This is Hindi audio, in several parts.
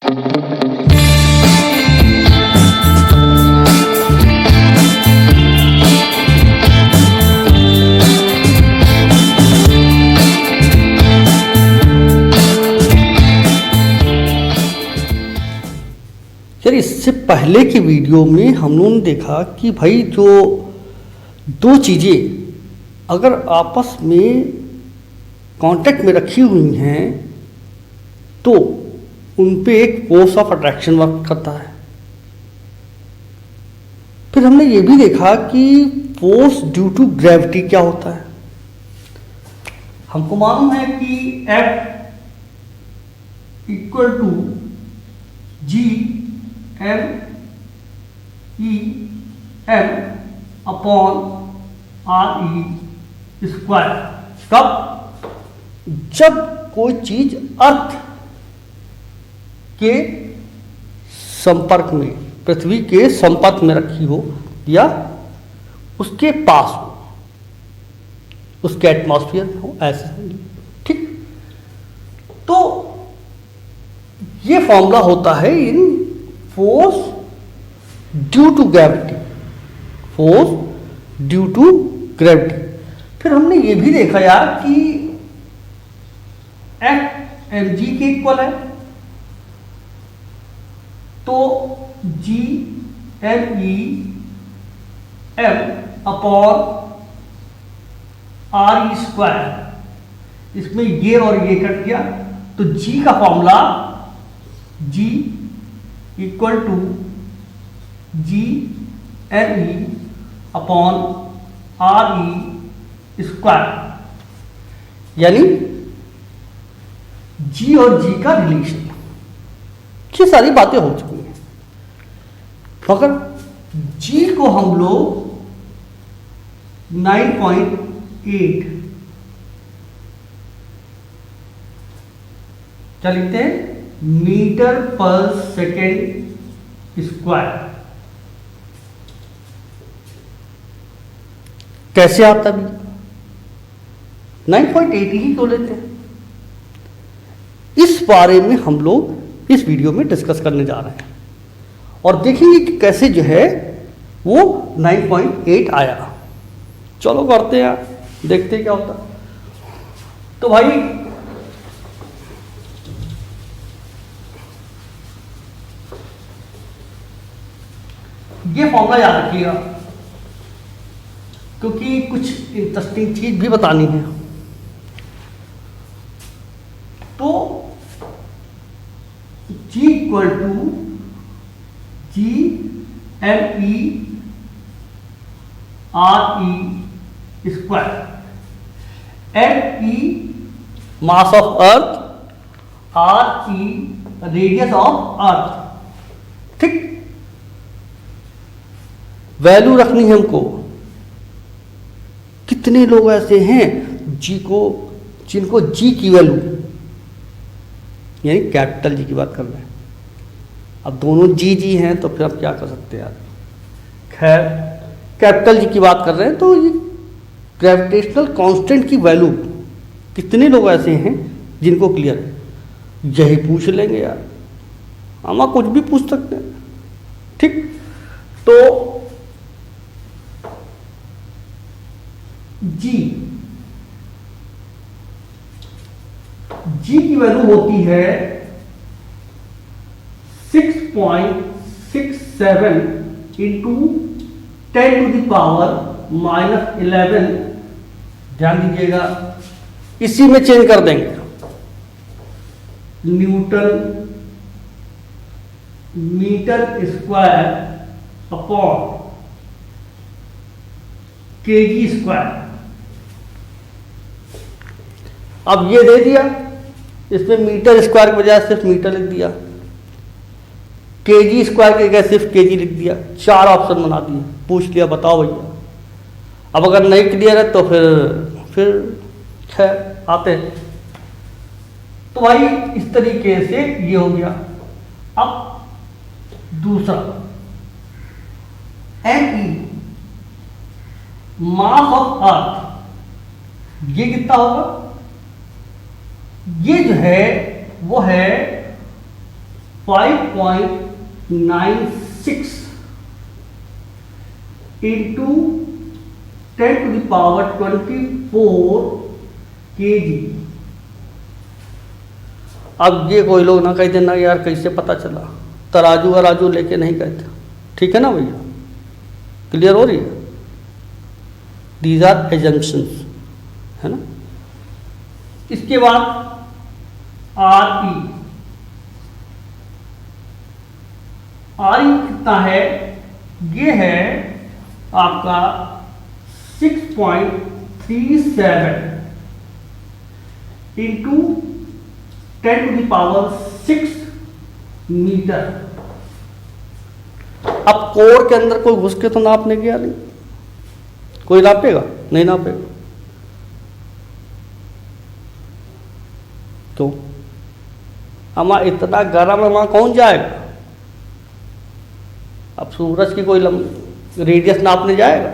चलिए, इससे पहले की वीडियो में हम लोगों ने देखा कि भाई जो दो चीज़ें अगर आपस में कांटेक्ट में रखी हुई हैं तो उन पे एक फोर्स ऑफ अट्रैक्शन वर्क करता है। फिर हमने ये भी देखा कि फोर्स ड्यू टू ग्रेविटी क्या होता है। हमको मालूम है कि F equal to G M E M upon R E square. कब? जब कोई चीज अर्थ के संपर्क में, पृथ्वी के संपर्क में रखी हो या उसके पास हो, उसके एटमॉस्फेयर में हो, ऐसे। ठीक, तो ये फॉर्मूला होता है in force due to gravity, force due to gravity. फिर हमने ये भी देखा यार कि F एम जी के इक्वल है, तो G M E M upon R E square. इसमें ये और ये कट गया, तो जी का formula G equal to G M E upon R E square, यानी जी और जी का रिलेशन। ये saरी बातें हो चुकी हैं, मगर जी को हम लोग 9.8 क्या लिखते हैं? मीटर पर सेकेंड स्क्वायर। कैसे आता भी? 9.8 ही तो लेते हैं। इस बारे में हम लोग इस वीडियो में डिस्कस करने जा रहे हैं और देखेंगे कि कैसे जो है वो 9.8 आया। चलो करते हैं, देखते हैं क्या होता है। तो भाई ये फॉर्मूला याद रखिएगा, क्योंकि कुछ इंटरेस्टिंग चीज भी बतानी है। तो G equal to G M E R E square. M E mass of earth, R E radius of earth. ठीक, वैल्यू रखनी है हमको। कितने लोग ऐसे हैं जी को, जिनको जी की वैल्यू, यानी कैपिटल जी की बात कर रहे हैं। अब दोनों जी जी हैं तो फिर आप क्या कर सकते हैं यार। खैर, कैपिटल जी की बात कर रहे हैं तो ये ग्रेविटेशनल कांस्टेंट की वैल्यू, कितने लोग ऐसे हैं जिनको क्लियर है? यही पूछ लेंगे यार, हम कुछ भी पूछ सकते हैं। ठीक, तो जी जी की वैल्यू होती है 6.67 इंटू 10⁻⁻11। ध्यान दीजिएगा, इसी में चेंज कर देंगे। Newton metre square upon KG square. अब ये दे दिया, इसमें मीटर स्क्वायर की बजाय सिर्फ मीटर लिख दिया, केजी स्क्वायर की जगह सिर्फ केजी लिख दिया। 4 ऑप्शन बना दिए, पूछ लिया बताओ भैया। अब अगर नहीं क्लियर है तो फिर खैर आते हैं। तो भाई इस तरीके से ये हो गया। अब दूसरा, एम ई मास ऑफ अर्थ, ये कितना होगा? ये जो है वो है 5.96 इंटू 10⁻24 kg। अब ये कोई लोग ना कह देना यार कैसे पता चला, तराजू वराजू लेके नहीं कहते, ठीक है ना भैया, क्लियर हो रही है? दीज आर एजम्पशंस, है ना। इसके बाद आर ई कितना है, ये है आपका 6.37 इंटू 10⁻6 मीटर। अब कोर के अंदर कोई घुस के तो नापने गया नहीं, कोई नापेगा नहीं, नापेगा तो हमारा इतना गर्म है, वहां कौन जाएगा? अब सूरज की कोई रेडियस नापने जाएगा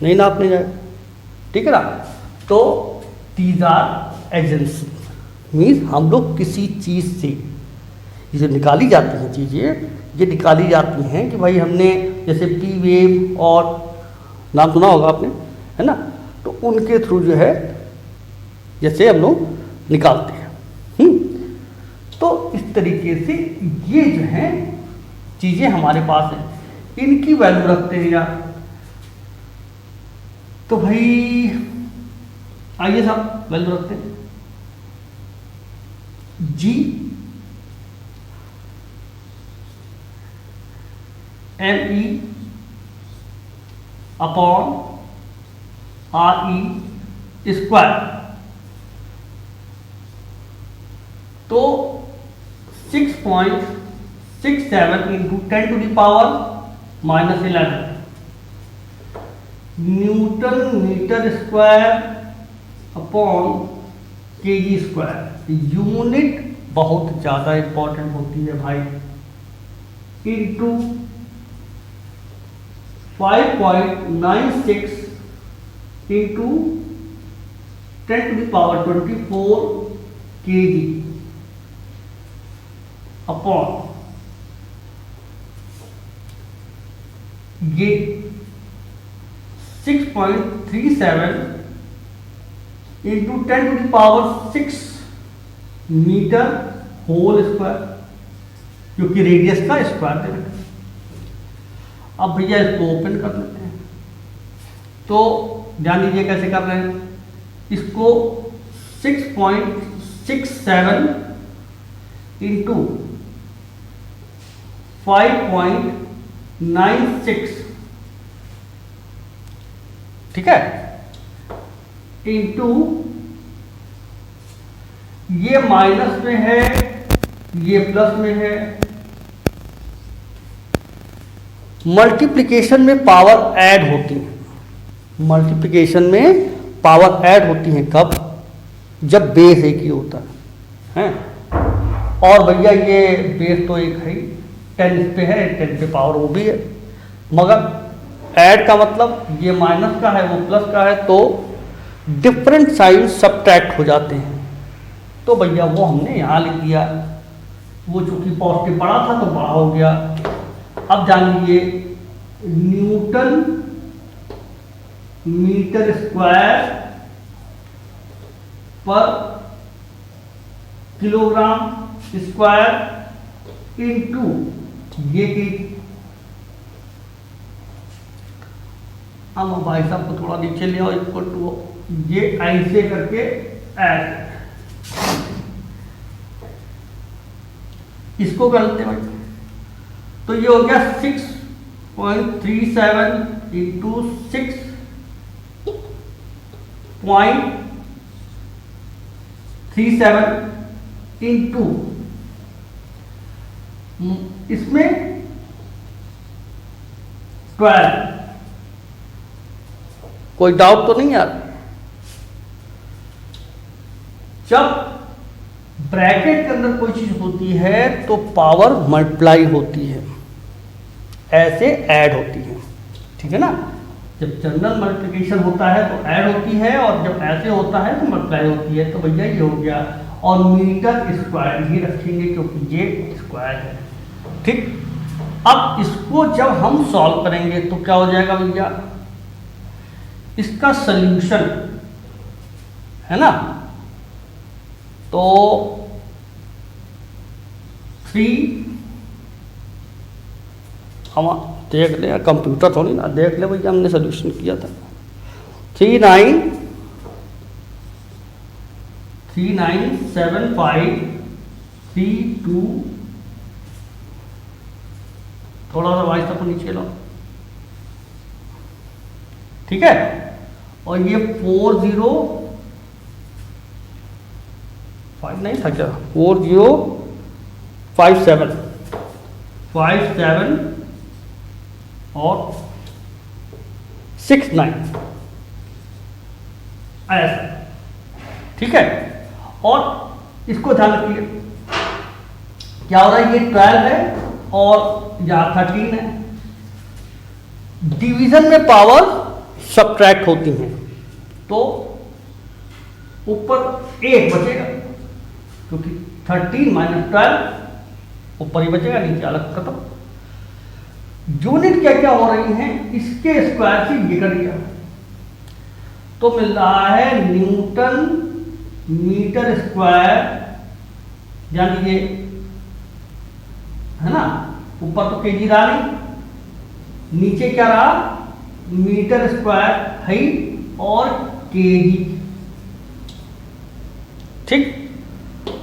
नहीं, नापने जाएगा, ठीक है ना। तो दीज आर एजेंसी, मीन्स हम लोग किसी चीज़ से ये जो निकाली जाती हैं चीज़ें, ये निकाली जाती हैं कि भाई हमने जैसे पी वेव और नाम सुना होगा आपने, है ना, तो उनके थ्रू जो है जैसे हम लोग निकालते हैं। तो इस तरीके से ये जो है चीज़ें हमारे पास हैं, इनकी वैल्यू रखते हैं यार। तो भाई आइए साहब वैल्यू रखते हैं। G ME upon RE square, तो 6.67 into 10⁻11 newton metre square upon KG square. Unit बहुत ज़्यादा इंपॉर्टेंट होती है भाई, इंटू 5.96 इंटू 10⁻24 kg अपॉन ये 6.37 इंटू 10⁻6 मीटर होल स्क्वायर, क्योंकि रेडियस का स्क्वायर दे रखा है। अब भैया इसको ओपन कर लेते हैं, तो ध्यान दीजिए कैसे कर रहे हैं इसको। 6.67 इंटू 5.96, ठीक है, इंटू ये माइनस में है, ये प्लस में है। मल्टीप्लिकेशन में पावर ऐड होती है, मल्टीप्लिकेशन में पावर ऐड होती है कब? जब बेस एक ही होता है। और भैया ये बेस तो एक है, 10 पे है, 10 पे पावर वो भी है, मगर ऐड का मतलब ये माइनस का है वो प्लस का है, तो डिफरेंट साइन सब्ट्रैक्ट हो जाते हैं। तो भैया वो हमने यहाँ लिख दिया, वो चूंकि पॉजिटिव बड़ा था तो बड़ा हो गया। अब जान लीजिए न्यूटन मीटर स्क्वायर पर किलोग्राम स्क्वायर इंटू ये की। अब भाई साहब को थोड़ा नीचे ले आओ, इक्वल टू ये ऐसे करके ऐड, इसको करते भाई, तो ये हो गया 6.37 इंटू 6.37 इंटू इसमें 12। कोई डाउट तो नहीं यार? जब ब्रैकेट के अंदर कोई चीज होती है तो पावर मल्टीप्लाई होती है, ऐसे ऐड होती है, ठीक है ना। जब जनरल मल्टीप्लिकेशन होता है तो ऐड होती है, और जब ऐसे होता है तो मल्टीप्लाई होती है। तो भैया ये हो गया, और मीटर स्क्वायर ये रखेंगे क्योंकि ये स्क्वायर है। ठीक, अब इसको जब हम सॉल्व करेंगे तो क्या हो जाएगा भैया, इसका सल्यूशन है ना, तो 3 हम देख ले, कंप्यूटर थोड़ी ना, देख ले भैया हमने सॉल्यूशन किया था। 397532, थोड़ा सा वाइस तक नीचे लो, ठीक है, और ये 4005 नहीं था क्या, 4057 और 69 ऐसा, ठीक है। और इसको ध्यान रखिए क्या हो रहा है, ये 12 है और यहाँ 13 है। डिवीजन में पावर सब्ट्रैक्ट होती हैं तो ऊपर 1 बचेगा, क्योंकि 13 - 12 ऊपर ही बचेगा, नीचे अलग खत्म। यूनिट क्या क्या हो रही हैं, इसके स्क्वायर से ये कर दिया तो मिल रहा है न्यूटन मीटर स्क्वायर, ध्यान दीजिए है ना, ऊपर तो केजी रहा नहीं, नीचे क्या रहा, मीटर स्क्वायर है और केजी। ठीक,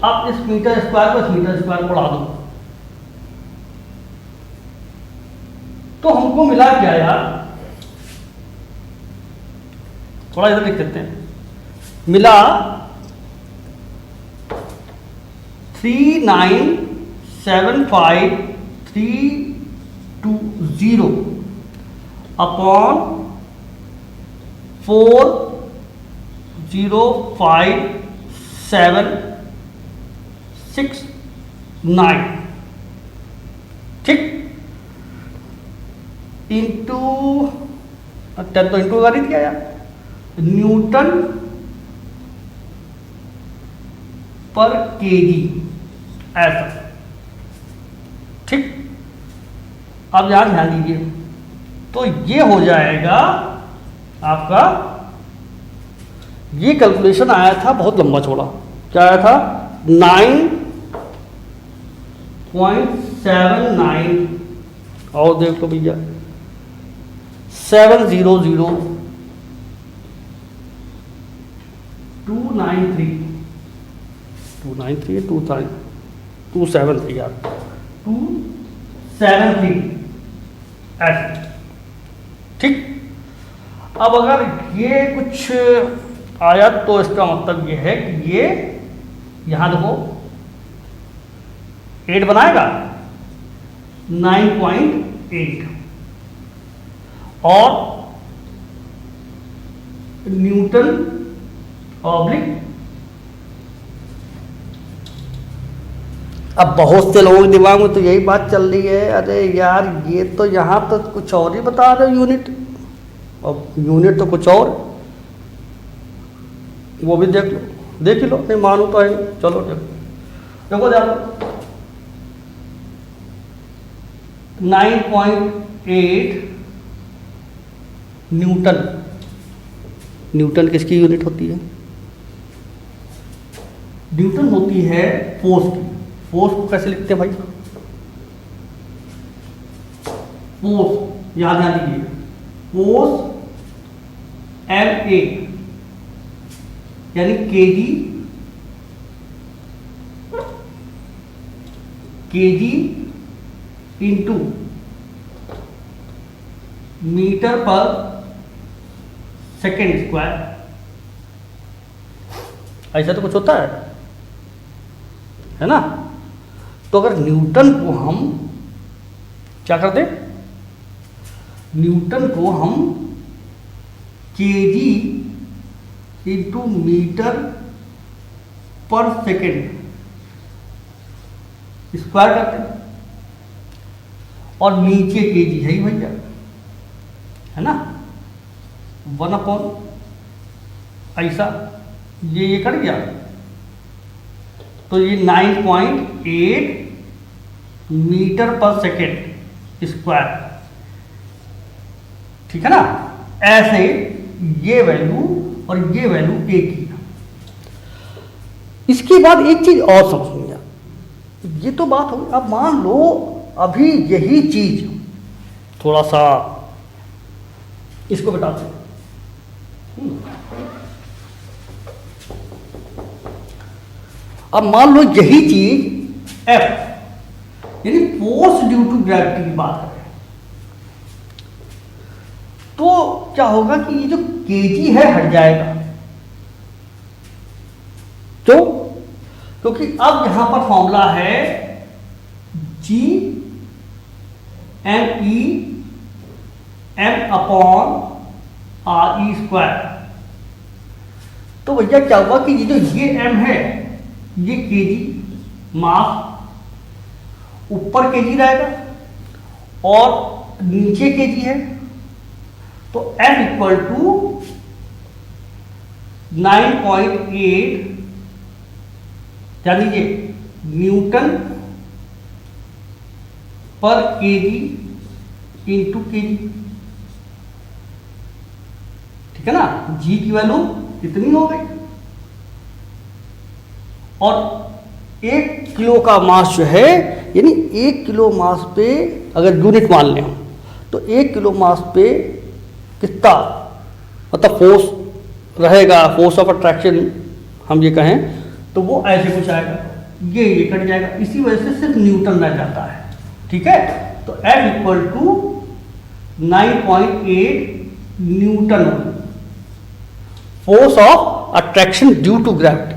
अब इस मीटर स्क्वायर को इस मीटर स्क्वायर को उड़ा दो तो हमको मिला क्या यार, थोड़ा इधर लिख देते हैं, मिला 3975,320 अपॉन 405,769, ठीक, इंटू 10 तो इंटू कर ही दिया यार, न्यूटन पर केजी ऐसा। ठीक, अब यहां ध्यान दीजिए तो ये हो जाएगा आपका, ये कैलकुलेशन आया था बहुत लंबा चौड़ा, क्या आया था 9.79 और देख लो भैया 700,293 273 यार 273 ऐसे। ठीक, अब अगर ये कुछ आया तो इसका मतलब ये है कि ये यहां देखो 8 बनाएगा 9.8 और न्यूटन ऑब्लिक। अब बहुत से लोगों के दिमाग में तो यही बात चल रही है, अरे यार ये तो यहाँ तो कुछ और ही बता रहे हो यूनिट, और यूनिट तो कुछ और, वो भी देख लो, देख लो, नहीं मानो तो है, चलो देखो देखो 9.8 न्यूटन, न्यूटन किसकी यूनिट होती है, न्यूटन होती है फोर्स की। फोर्स को कैसे लिखते हैं भाई, फोर्स याद ध्यान दीजिए, फोर्स MA यानी केजी इंटू मीटर पर सेकेंड स्क्वायर, ऐसा तो कुछ होता है ना। तो अगर न्यूटन को हम क्या करते, न्यूटन को हम केजी इंटू मीटर पर सेकेंड स्क्वायर करते हैं, और नीचे केजी है ही भैया, है ना, 1 अपॉन ऐसा, ये कर गया तो ये 9.8 मीटर पर सेकेंड स्क्वायर, ठीक है ना। ऐसे ये वैल्यू और ये वैल्यू एक ही। इसके बाद एक चीज और समझिए, ये तो बात होगी। अब मान लो अभी यही चीज थोड़ा सा इसको बताते हैं। अब मान लो यही चीज F यानी फोर्स ड्यू टू ग्रेविटी की बात करें, तो क्या होगा कि ये जो kg है हट जाएगा। क्यों? क्योंकि अब यहां पर फॉर्मूला है G m/e m/re स्क्वायर। तो भैया क्या हुआ कि ये m है, ये kg मास ऊपर kg रहेगा और नीचे kg है, तो m इक्वल टू 9.8 जान लीजिए न्यूटन पर kg इंटू kg, ठीक है ना। g की वैल्यू कितनी हो गई, और 1 किलो का मास जो है, यानी 1 किलो मास पे अगर यूनिट मान लें तो 1 किलो मास पे कितना मतलब फोर्स रहेगा, फोर्स ऑफ अट्रैक्शन हम ये कहें तो वो ऐसे कुछ आएगा, ये कट जाएगा। इसी वजह से सिर्फ न्यूटन रह जाता है, ठीक है। तो F equal to 9.8 newton force of attraction due to gravity.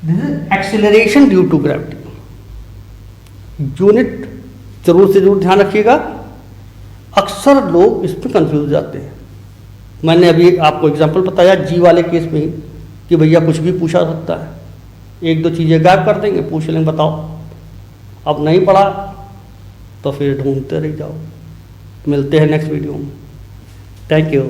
This is acceleration due to gravity. Unit जरूर से जरूर ध्यान रखिएगा, अक्सर लोग इस पर कंफ्यूज जाते हैं। मैंने अभी आपको एग्जांपल बताया जी वाले केस में ही कि भैया कुछ भी पूछा सकता है, एक दो चीज़ें गायब कर देंगे, पूछ लेंगे बताओ। अब नहीं पढ़ा तो फिर ढूंढते रह जाओ। मिलते हैं नेक्स्ट वीडियो में। Thank you.